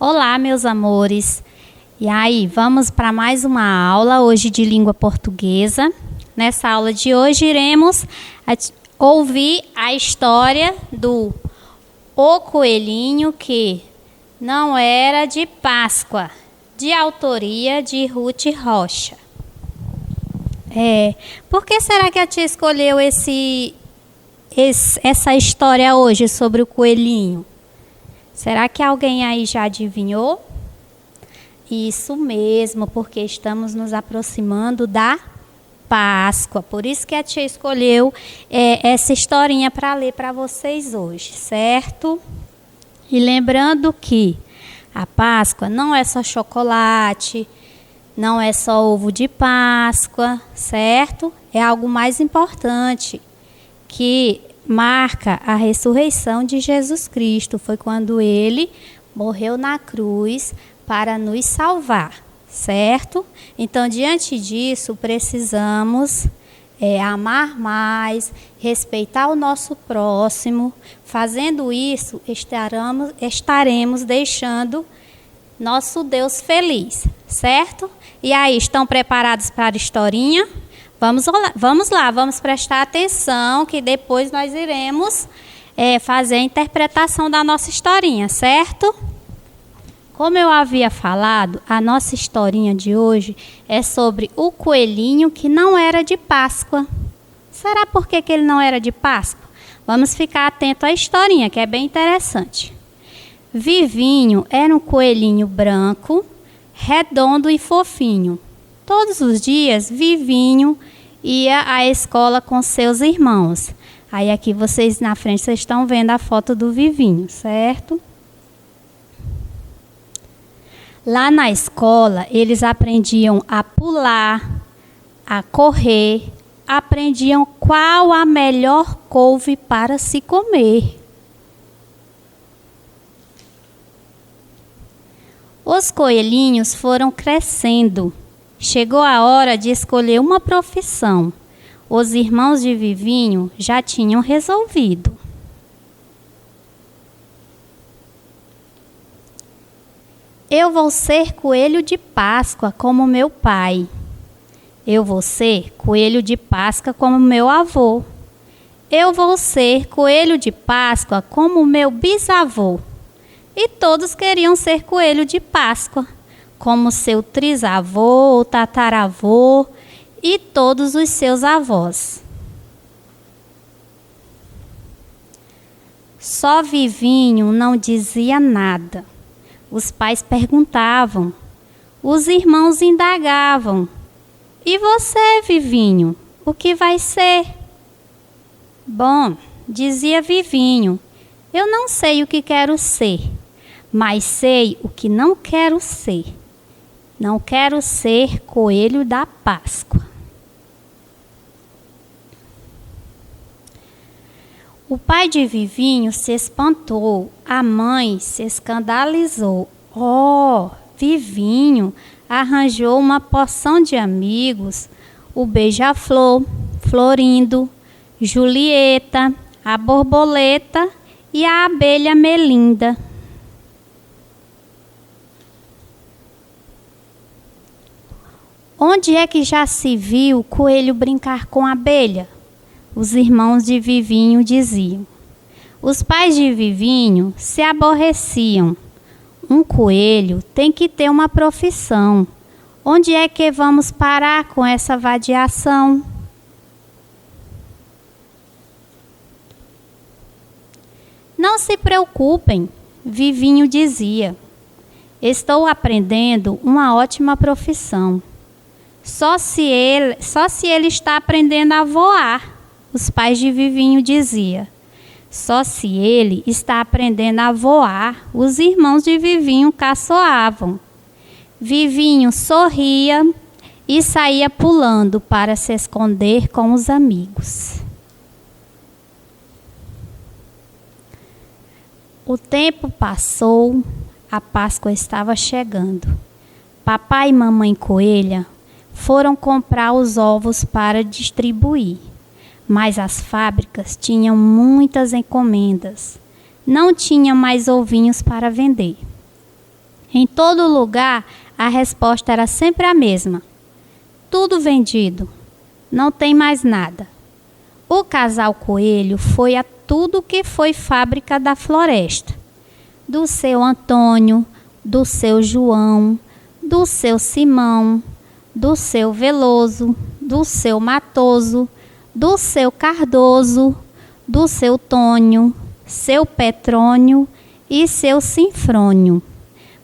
Olá, meus amores. E aí, vamos para mais uma aula hoje de língua portuguesa. Nessa aula de hoje iremos ouvir a história do O Coelhinho que não era de Páscoa, de autoria de Ruth Rocha. Por que será que a tia escolheu essa história hoje sobre o coelhinho? Será que alguém aí já adivinhou? Isso mesmo, porque estamos nos aproximando da Páscoa. Por isso que a tia escolheu essa historinha para ler para vocês hoje, certo? E lembrando que a Páscoa não é só chocolate, não é só ovo de Páscoa, certo? É algo mais importante, que marca a ressurreição de Jesus Cristo. Foi quando ele morreu na cruz para nos salvar, certo? Então, diante disso, precisamos amar mais, respeitar o nosso próximo. Fazendo isso, estaremos deixando nosso Deus feliz, certo? E aí, estão preparados para a historinha? Vamos lá, vamos prestar atenção, que depois nós iremos fazer a interpretação da nossa historinha, certo? Como eu havia falado, a nossa historinha de hoje é sobre o coelhinho que não era de Páscoa. Será por que ele não era de Páscoa? Vamos ficar atento à historinha, que é bem interessante. Vivinho era um coelhinho branco, redondo e fofinho. Todos os dias, Vivinho ia à escola com seus irmãos. Aí aqui vocês na frente, vocês estão vendo a foto do Vivinho, certo? Lá na escola, eles aprendiam a pular, a correr, aprendiam qual a melhor couve para se comer. Os coelhinhos foram crescendo. Chegou a hora de escolher uma profissão. Os irmãos de Vivinho já tinham resolvido. Eu vou ser coelho de Páscoa como meu pai. Eu vou ser coelho de Páscoa como meu avô. Eu vou ser coelho de Páscoa como meu bisavô. E todos queriam ser coelho de Páscoa, como seu trisavô ou tataravô e todos os seus avós. Só Vivinho não dizia nada. Os pais perguntavam, os irmãos indagavam. E você, Vivinho, o que vai ser? Bom, dizia Vivinho, eu não sei o que quero ser, mas sei o que não quero ser. Não quero ser coelho da Páscoa. O pai de Vivinho se espantou, a mãe se escandalizou. Vivinho arranjou uma porção de amigos, o beija-flor, Florindo, Julieta, a borboleta e a abelha Melinda. Onde é que já se viu o coelho brincar com a abelha? Os irmãos de Vivinho diziam. Os pais de Vivinho se aborreciam. Um coelho tem que ter uma profissão. Onde é que vamos parar com essa vadiação? Não se preocupem, Vivinho dizia. Estou aprendendo uma ótima profissão. Só se ele está aprendendo a voar, os pais de Vivinho diziam. Só se ele está aprendendo a voar, os irmãos de Vivinho caçoavam. Vivinho sorria e saía pulando para se esconder com os amigos. O tempo passou, a Páscoa estava chegando. Papai e mamãe coelha foram comprar os ovos para distribuir, mas as fábricas tinham muitas encomendas. Não tinha mais ovinhos para vender. Em todo lugar, a resposta era sempre a mesma: tudo vendido, não tem mais nada. O casal coelho foi a tudo que foi fábrica da floresta. Do seu Antônio, do seu João, do seu Simão, do seu Veloso, do seu Matoso, do seu Cardoso, do seu Tônio, seu Petrônio e seu Sinfrônio.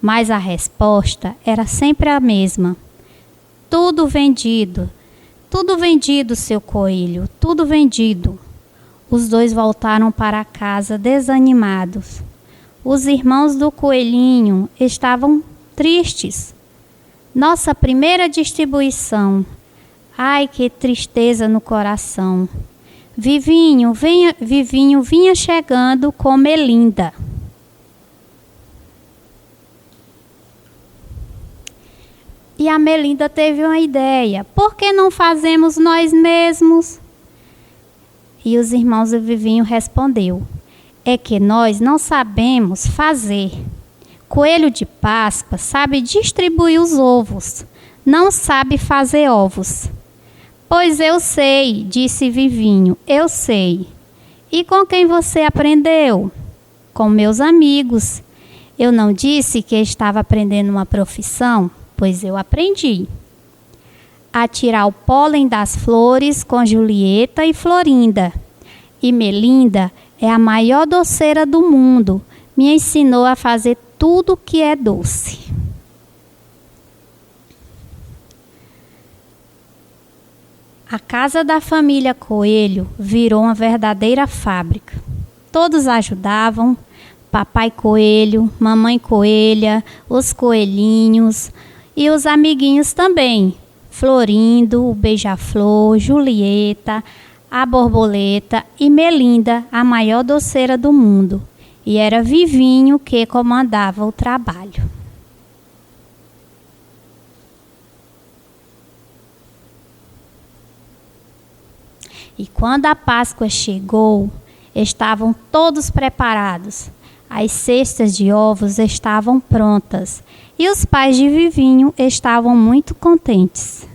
Mas a resposta era sempre a mesma: tudo vendido, seu coelho, tudo vendido. Os dois voltaram para casa desanimados. Os irmãos do coelhinho estavam tristes. Nossa primeira distribuição. Ai, que tristeza no coração. Vivinho vinha chegando com Melinda. E a Melinda teve uma ideia: por que não fazemos nós mesmos? E os irmãos do Vivinho respondeu: é que nós não sabemos fazer. Coelho de Páscoa sabe distribuir os ovos, não sabe fazer ovos. Pois eu sei, disse Vivinho, eu sei. E com quem você aprendeu? Com meus amigos. Eu não disse que estava aprendendo uma profissão? Pois eu aprendi a tirar o pólen das flores com Julieta e Florinda. E Melinda é a maior doceira do mundo. Me ensinou a fazer tudo que é doce. A casa da família Coelho virou uma verdadeira fábrica. Todos ajudavam: papai Coelho, mamãe Coelha, os coelhinhos e os amiguinhos também. Florindo, o Beija-Flor, Julieta, a Borboleta e Melinda, a maior doceira do mundo. E era Vivinho que comandava o trabalho. E quando a Páscoa chegou, estavam todos preparados. As cestas de ovos estavam prontas e os pais de Vivinho estavam muito contentes.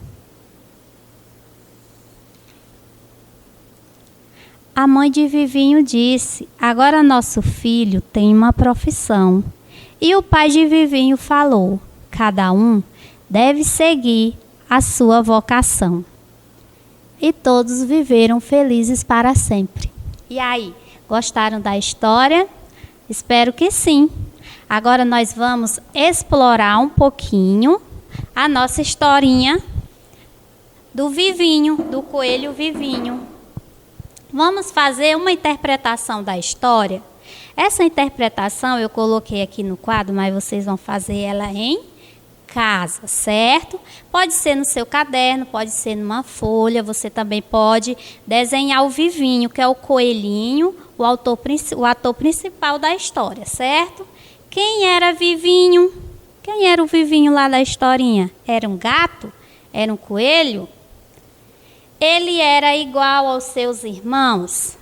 A mãe de Vivinho disse: agora nosso filho tem uma profissão. E o pai de Vivinho falou: cada um deve seguir a sua vocação. E todos viveram felizes para sempre. E aí, gostaram da história? Espero que sim. Agora nós vamos explorar um pouquinho a nossa historinha do Vivinho, do coelho Vivinho. Vamos fazer uma interpretação da história. Essa interpretação eu coloquei aqui no quadro, mas vocês vão fazer ela em casa, certo? Pode ser no seu caderno, pode ser numa folha. Você também pode desenhar o Vivinho, que é o coelhinho, o ator principal da história, certo? Quem era Vivinho? Quem era o Vivinho lá da historinha? Era um gato? Era um coelho? Ele era igual aos seus irmãos?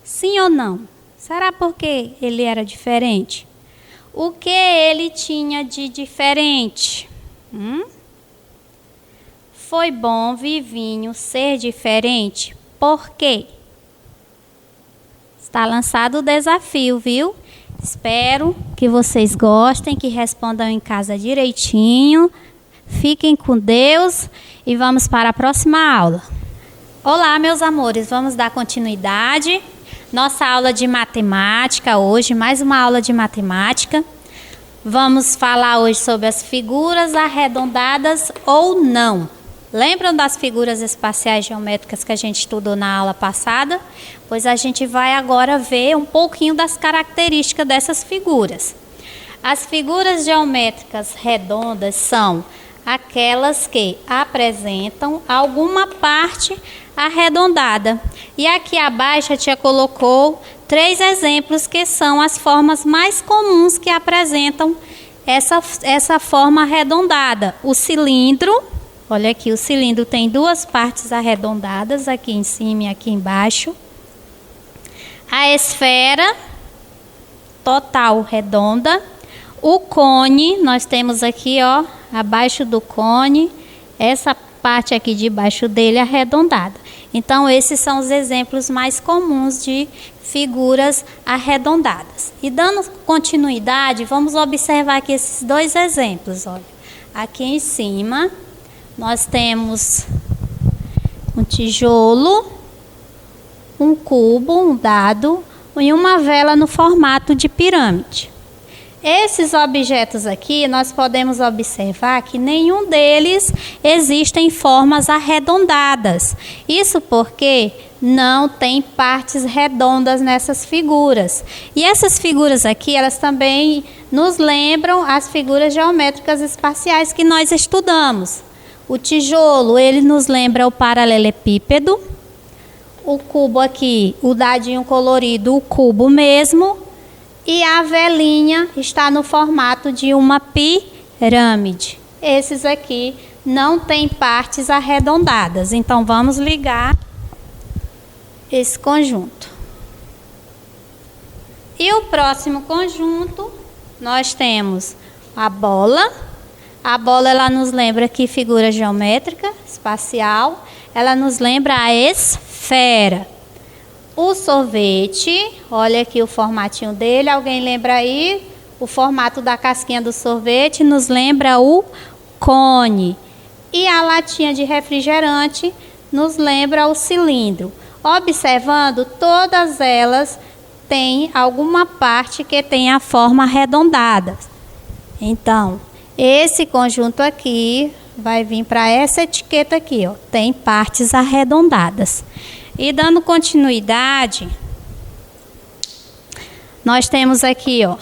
Sim ou não? Será porque ele era diferente? O que ele tinha de diferente? Foi bom Vivinho ser diferente? Por quê? Está lançado o desafio, viu? Espero que vocês gostem, que respondam em casa direitinho. Fiquem com Deus e vamos para a próxima aula. Olá, meus amores, vamos dar continuidade. Nossa aula de matemática hoje, mais uma aula de matemática. Vamos falar hoje sobre as figuras arredondadas ou não. Lembram das figuras espaciais geométricas que a gente estudou na aula passada? Pois a gente vai agora ver um pouquinho das características dessas figuras. As figuras geométricas redondas são aquelas que apresentam alguma parte arredondada. E aqui abaixo a tia colocou 3 exemplos que são as formas mais comuns que apresentam essa forma arredondada. O cilindro, olha aqui, o cilindro tem 2 partes arredondadas, aqui em cima e aqui embaixo. A esfera total redonda. o cone, nós temos aqui, ó, abaixo do cone, essa parte aqui debaixo dele arredondada. Então, esses são os exemplos mais comuns de figuras arredondadas. E dando continuidade, vamos observar aqui esses dois exemplos, olha. Aqui em cima, nós temos um tijolo, um cubo, um dado e uma vela no formato de pirâmide. Esses objetos aqui, nós podemos observar que nenhum deles existe em formas arredondadas. Isso porque não tem partes redondas nessas figuras. E essas figuras aqui, elas também nos lembram as figuras geométricas espaciais que nós estudamos. O tijolo, ele nos lembra o paralelepípedo. O cubo aqui, o dadinho colorido, o cubo mesmo. E a velinha está no formato de uma pirâmide. Esses aqui não têm partes arredondadas. Então, vamos ligar esse conjunto. E o próximo conjunto, nós temos a bola. A bola, ela nos lembra que figura geométrica, espacial. Ela nos lembra a esfera. O sorvete, olha aqui o formatinho dele. Alguém lembra aí? O formato da casquinha do sorvete nos lembra o cone. E a latinha de refrigerante nos lembra o cilindro. Observando, todas elas têm alguma parte que tem a forma arredondada. Então, esse conjunto aqui vai vir para essa etiqueta aqui, ó. Tem partes arredondadas. E dando continuidade, nós temos aqui, ó,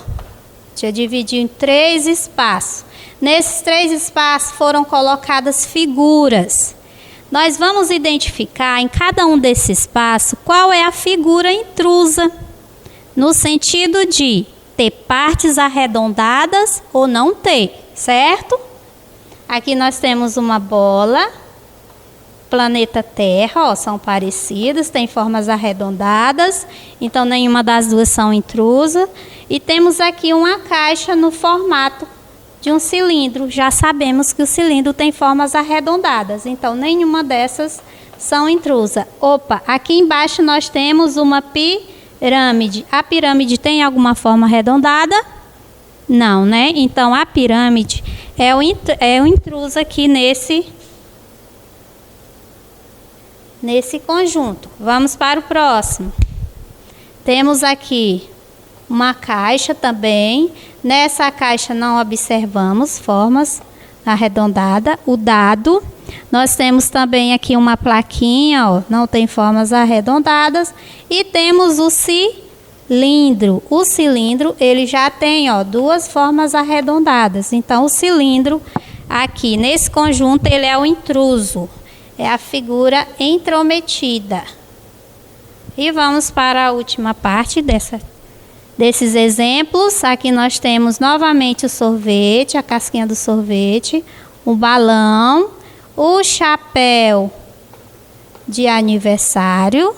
já dividiu em 3 espaços. Nesses 3 espaços foram colocadas figuras. Nós vamos identificar em cada um desses espaços qual é a figura intrusa, no sentido de ter partes arredondadas ou não ter, certo? Aqui nós temos uma bola. Planeta Terra, ó, são parecidos, têm formas arredondadas, então nenhuma das duas são intrusa. E temos aqui uma caixa no formato de um cilindro. Já sabemos que o cilindro tem formas arredondadas, então nenhuma dessas são intrusa. Opa, aqui embaixo nós temos uma pirâmide. A pirâmide tem alguma forma arredondada? Não, né? Então a pirâmide é o intruso aqui nesse conjunto. Vamos para o próximo. Temos aqui uma caixa também. Nessa caixa não observamos formas arredondadas. O dado. Nós temos também aqui uma plaquinha, ó, não tem formas arredondadas. E temos o cilindro. O cilindro, ele já tem, ó, 2 formas arredondadas. Então, o cilindro aqui nesse conjunto, ele é o intruso. É a figura intrometida. E vamos para a última parte desses exemplos. Aqui nós temos novamente o sorvete, a casquinha do sorvete, o balão, o chapéu de aniversário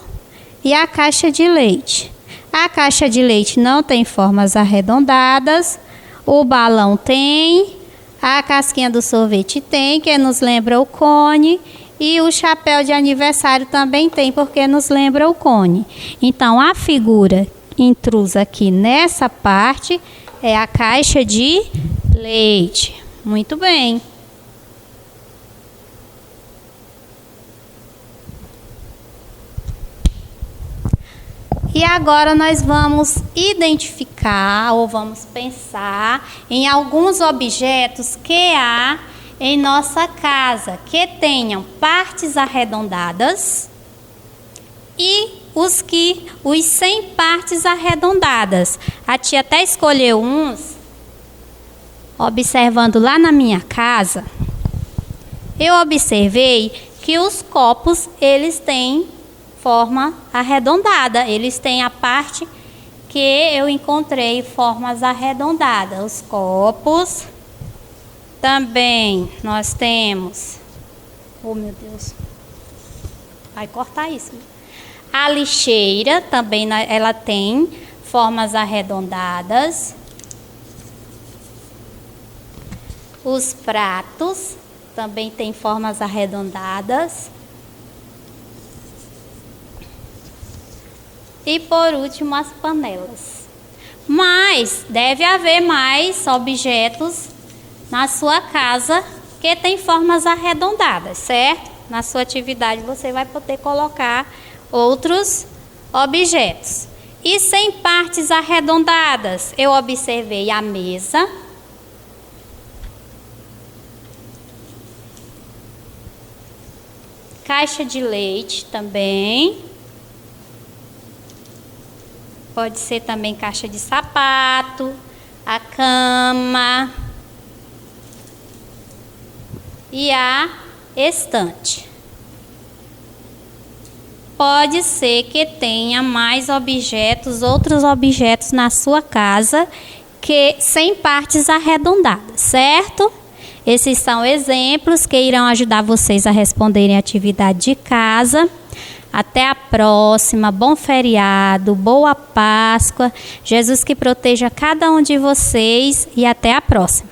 e a caixa de leite. A caixa de leite não tem formas arredondadas, o balão tem, a casquinha do sorvete tem, que nos lembra o cone. E o chapéu de aniversário também tem, porque nos lembra o cone. Então, a figura intrusa aqui nessa parte é a caixa de leite. Muito bem. E agora nós vamos identificar ou vamos pensar em alguns objetos que há em nossa casa que tenham partes arredondadas e os sem partes arredondadas. A tia até escolheu uns, observando lá na minha casa, eu observei que os copos, eles têm forma arredondada, eles têm a parte que eu encontrei formas arredondadas. Os copos. Também nós temos, oh meu Deus, vai cortar isso. A lixeira também ela tem formas arredondadas. Os pratos também têm formas arredondadas. E por último, as panelas. Mas deve haver mais objetos na sua casa que tem formas arredondadas, certo? Na sua atividade você vai poder colocar outros objetos. E sem partes arredondadas, eu observei a mesa, caixa de leite também, pode ser também caixa de sapato, a cama e a estante. Pode ser que tenha mais objetos, outros objetos na sua casa que sem partes arredondadas, certo? Esses são exemplos que irão ajudar vocês a responderem a atividade de casa. Até a próxima, bom feriado, boa Páscoa, Jesus que proteja cada um de vocês e até a próxima.